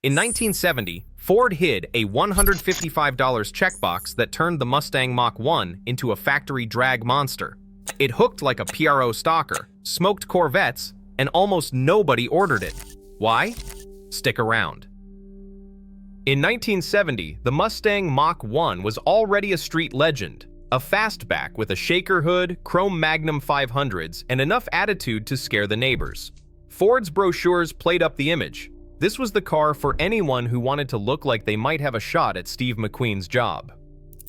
In 1970, Ford hid a $155 checkbox that turned the Mustang Mach 1 into a factory drag monster. It hooked like a PRO stalker, smoked Corvettes, and almost nobody ordered it. Why? Stick around. In 1970, the Mustang Mach 1 was already a street legend, a fastback with a shaker hood, chrome Magnum 500s, and enough attitude to scare the neighbors. Ford's brochures played up the image. This was the car for anyone who wanted to look like they might have a shot at Steve McQueen's job.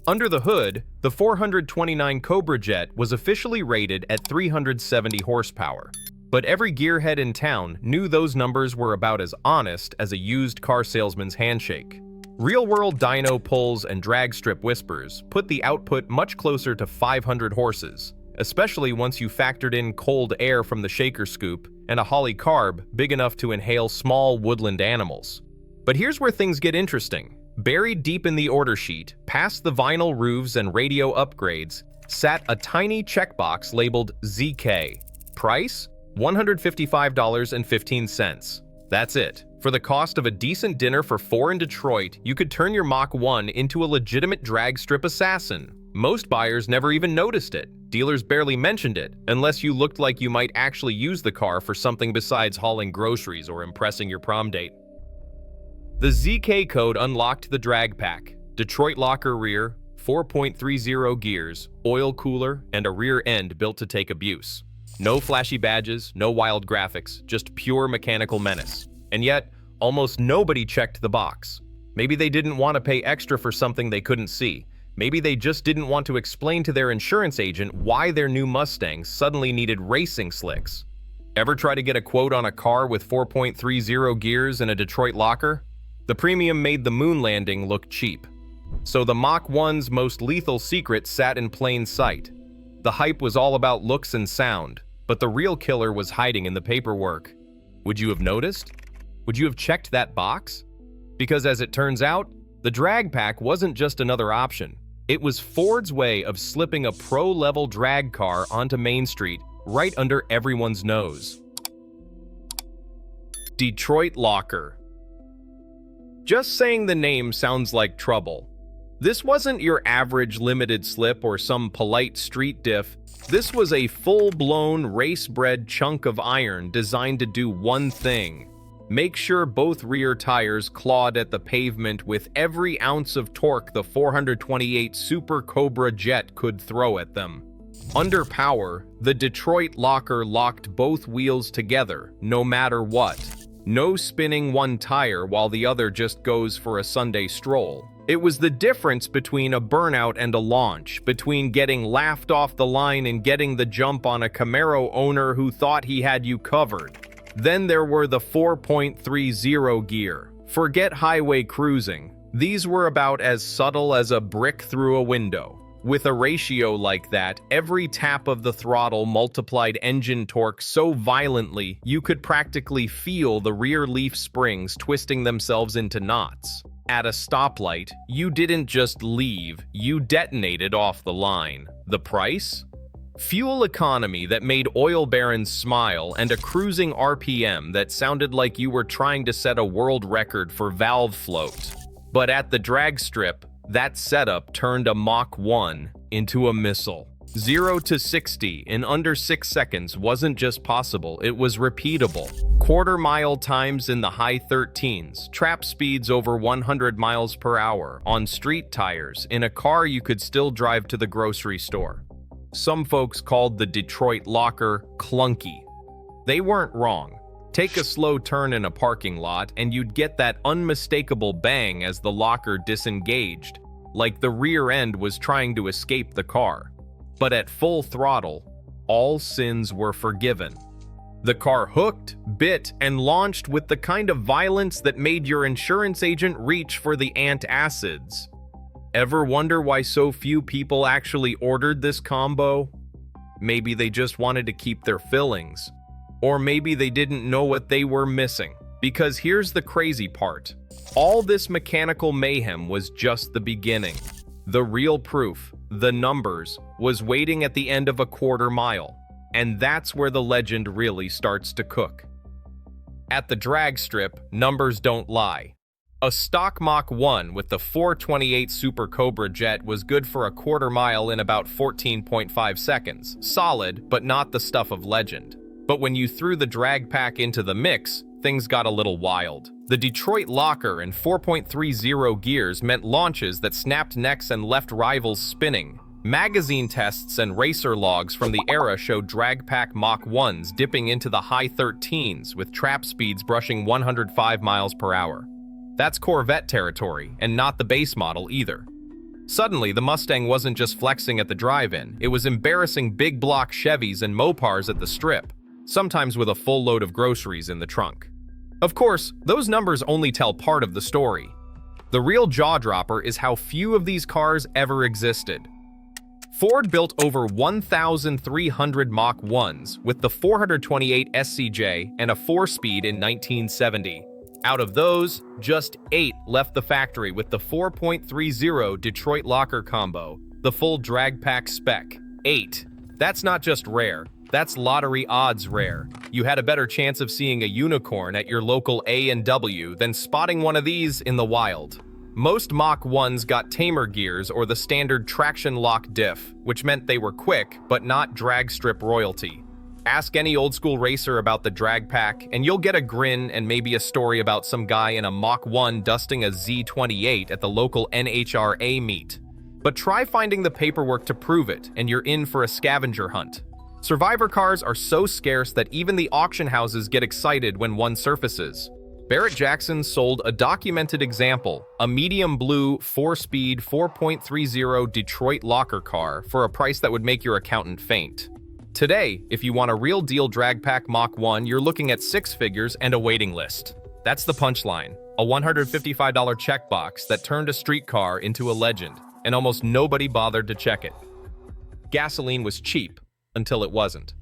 Under the hood, the 429 Cobra Jet was officially rated at 370 horsepower. But every gearhead in town knew those numbers were about as honest as a used car salesman's handshake. Real-world dyno pulls and drag strip whispers put the output much closer to 500 horses, especially once you factored in cold air from the shaker scoop and a Holly carb big enough to inhale small woodland animals. But here's where things get interesting. Buried deep in the order sheet, past the vinyl roofs and radio upgrades, sat a tiny checkbox labeled ZK. Price? $155.15. That's it. For the cost of a decent dinner for four in Detroit, you could turn your Mach 1 into a legitimate drag strip assassin. Most buyers never even noticed it. Dealers barely mentioned it, unless you looked like you might actually use the car for something besides hauling groceries or impressing your prom date. The ZK code unlocked the drag pack: Detroit locker rear, 4.30 gears, oil cooler, and a rear end built to take abuse. No flashy badges, no wild graphics, just pure mechanical menace. And yet, almost nobody checked the box. Maybe they didn't want to pay extra for something they couldn't see. Maybe they just didn't want to explain to their insurance agent why their new Mustang suddenly needed racing slicks. Ever try to get a quote on a car with 4.30 gears and a Detroit locker? The premium made the moon landing look cheap. So the Mach 1's most lethal secret sat in plain sight. The hype was all about looks and sound, but the real killer was hiding in the paperwork. Would you have noticed? Would you have checked that box? Because as it turns out, the drag pack wasn't just another option. It was Ford's way of slipping a pro-level drag car onto Main Street right under everyone's nose. Detroit Locker. Just saying the name sounds like trouble. This wasn't your average limited slip or some polite street diff. This was a full-blown, race-bred chunk of iron designed to do one thing: make sure both rear tires clawed at the pavement with every ounce of torque the 428 Super Cobra Jet could throw at them. Under power, the Detroit locker locked both wheels together, no matter what. No spinning one tire while the other just goes for a Sunday stroll. It was the difference between a burnout and a launch, between getting laughed off the line and getting the jump on a Camaro owner who thought he had you covered. Then there were the 4.30 gear. Forget highway cruising. These were about as subtle as a brick through a window. With a ratio like that, every tap of the throttle multiplied engine torque so violently you could practically feel the rear leaf springs twisting themselves into knots. At a stoplight, you didn't just leave, you detonated off the line. The price? Fuel economy that made oil barons smile and a cruising RPM that sounded like you were trying to set a world record for valve float. But at the drag strip, that setup turned a Mach 1 into a missile. 0 to 60 in under 6 seconds wasn't just possible, it was repeatable. Quarter-mile times in the high 13s, trap speeds over 100 miles per hour, on street tires, in a car you could still drive to the grocery store. Some folks called the Detroit locker clunky. They weren't wrong. Take a slow turn in a parking lot and you'd get that unmistakable bang as the locker disengaged, like the rear end was trying to escape the car. But at full throttle, all sins were forgiven. The car hooked, bit, and launched with the kind of violence that made your insurance agent reach for the antacids. Ever wonder why so few people actually ordered this combo? Maybe they just wanted to keep their fillings. Or maybe they didn't know what they were missing. Because here's the crazy part. All this mechanical mayhem was just the beginning. The real proof, the numbers, was waiting at the end of a quarter mile. And that's where the legend really starts to cook. At the drag strip, numbers don't lie. A stock Mach 1 with the 428 Super Cobra Jet was good for a quarter mile in about 14.5 seconds. Solid, but not the stuff of legend. But when you threw the drag pack into the mix, things got a little wild. The Detroit locker and 4.30 gears meant launches that snapped necks and left rivals spinning. Magazine tests and racer logs from the era showed Drag Pack Mach 1s dipping into the high 13s with trap speeds brushing 105 miles per hour. That's Corvette territory, and not the base model either. Suddenly, the Mustang wasn't just flexing at the drive-in, it was embarrassing big block Chevys and Mopars at the strip, sometimes with a full load of groceries in the trunk. Of course, those numbers only tell part of the story. The real jaw-dropper is how few of these cars ever existed. Ford built over 1,300 Mach 1s with the 428 SCJ and a 4-speed in 1970. Out of those, just 8 left the factory with the 4.30 Detroit locker combo, the full drag pack spec. 8. That's not just rare, that's lottery odds rare. You had a better chance of seeing a unicorn at your local A&W than spotting one of these in the wild. Most Mach 1s got tamer gears or the standard traction lock diff, which meant they were quick, but not drag strip royalty. Ask any old school racer about the drag pack, and you'll get a grin and maybe a story about some guy in a Mach 1 dusting a Z28 at the local NHRA meet. But try finding the paperwork to prove it, and you're in for a scavenger hunt. Survivor cars are so scarce that even the auction houses get excited when one surfaces. Barrett-Jackson sold a documented example, a medium blue 4-speed 4.30 Detroit locker car for a price that would make your accountant faint. Today, if you want a real deal drag pack Mach 1, you're looking at 6 figures and a waiting list. That's the punchline, a $155 checkbox that turned a street car into a legend, and almost nobody bothered to check it. Gasoline was cheap, until it wasn't.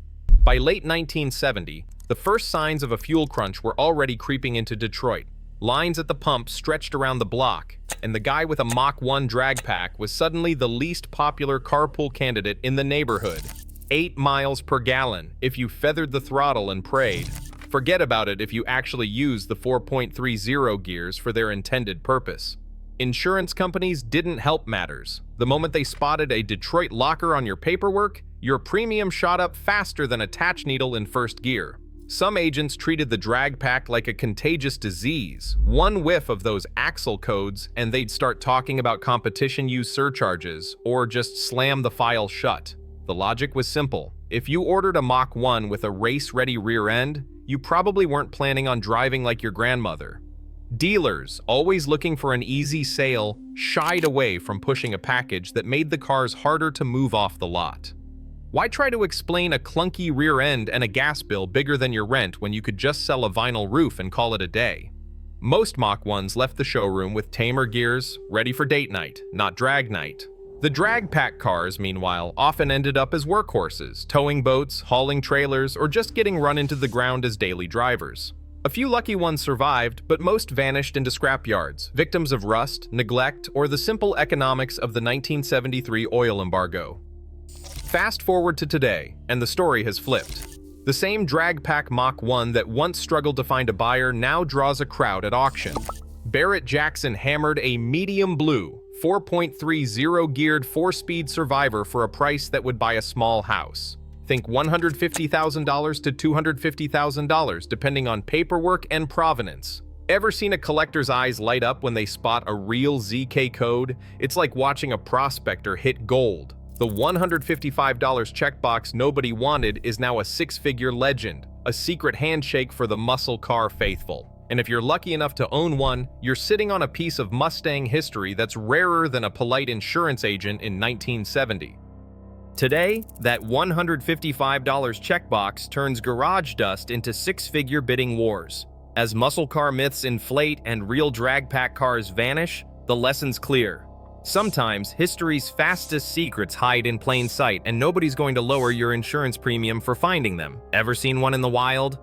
By late 1970, the first signs of a fuel crunch were already creeping into Detroit. Lines at the pump stretched around the block, and the guy with a Mach 1 drag pack was suddenly the least popular carpool candidate in the neighborhood. 8 miles per gallon if you feathered the throttle and prayed. Forget about it if you actually used the 4.30 gears for their intended purpose. Insurance companies didn't help matters. The moment they spotted a Detroit locker on your paperwork, your premium shot up faster than a touch needle in first gear. Some agents treated the drag pack like a contagious disease. One whiff of those axle codes and they'd start talking about competition use surcharges or just slam the file shut. The logic was simple. If you ordered a Mach 1 with a race-ready rear end, you probably weren't planning on driving like your grandmother. Dealers, always looking for an easy sale, shied away from pushing a package that made the cars harder to move off the lot. Why try to explain a clunky rear end and a gas bill bigger than your rent when you could just sell a vinyl roof and call it a day? Most Mach 1s left the showroom with tamer gears, ready for date night, not drag night. The drag pack cars, meanwhile, often ended up as workhorses, towing boats, hauling trailers, or just getting run into the ground as daily drivers. A few lucky ones survived, but most vanished into scrapyards, victims of rust, neglect, or the simple economics of the 1973 oil embargo. Fast forward to today, and the story has flipped. The same drag pack Mach 1 that once struggled to find a buyer now draws a crowd at auction. Barrett-Jackson hammered a medium blue, 4.30 geared 4-speed Survivor for a price that would buy a small house. Think $150,000 to $250,000, depending on paperwork and provenance. Ever seen a collector's eyes light up when they spot a real ZK code? It's like watching a prospector hit gold. The $155 checkbox nobody wanted is now a 6-figure legend, a secret handshake for the muscle car faithful. And if you're lucky enough to own one, you're sitting on a piece of Mustang history that's rarer than a polite insurance agent in 1970. Today, that $155 checkbox turns garage dust into 6-figure bidding wars. As muscle car myths inflate and real drag pack cars vanish, the lesson's clear. Sometimes, history's fastest secrets hide in plain sight, and nobody's going to lower your insurance premium for finding them. Ever seen one in the wild?